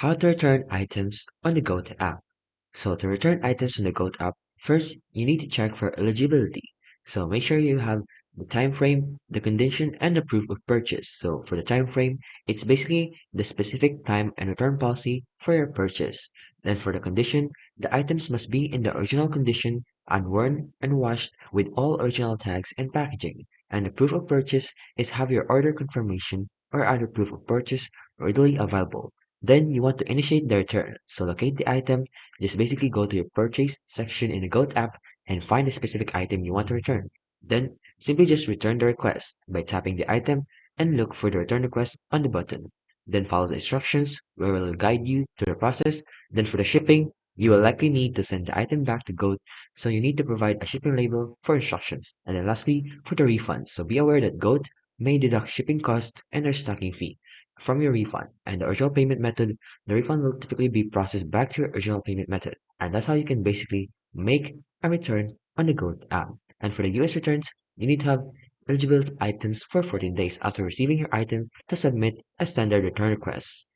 How to return items on the Goat app. So to return items on the Goat app, first you need to check for eligibility. So make sure you have the time frame, the condition, and the proof of purchase. So for the time frame, it's basically the specific time and return policy for your purchase. Then for the condition, the items must be in the original condition, unworn and washed with all original tags and packaging. And the proof of purchase is have your order confirmation or other proof of purchase readily available. Then you want to initiate the return. So locate the item, just basically go to your purchase section in the Goat app and find the specific item you want to return. Then simply just return the request by tapping the item and look for the return request on the button. Then follow the instructions where it will guide you to the process. Then for the shipping, you will likely need to send the item back to Goat, so you need to provide a shipping label for instructions. And then lastly, for the refund, so be aware that Goat may deduct shipping cost and their stocking fee from your refund, and the original payment method, the refund will typically be processed back to your original payment method. And that's how you can basically make a return on the Goat app. And for the US returns, you need to have eligible items for 14 days after receiving your item to submit a standard return request.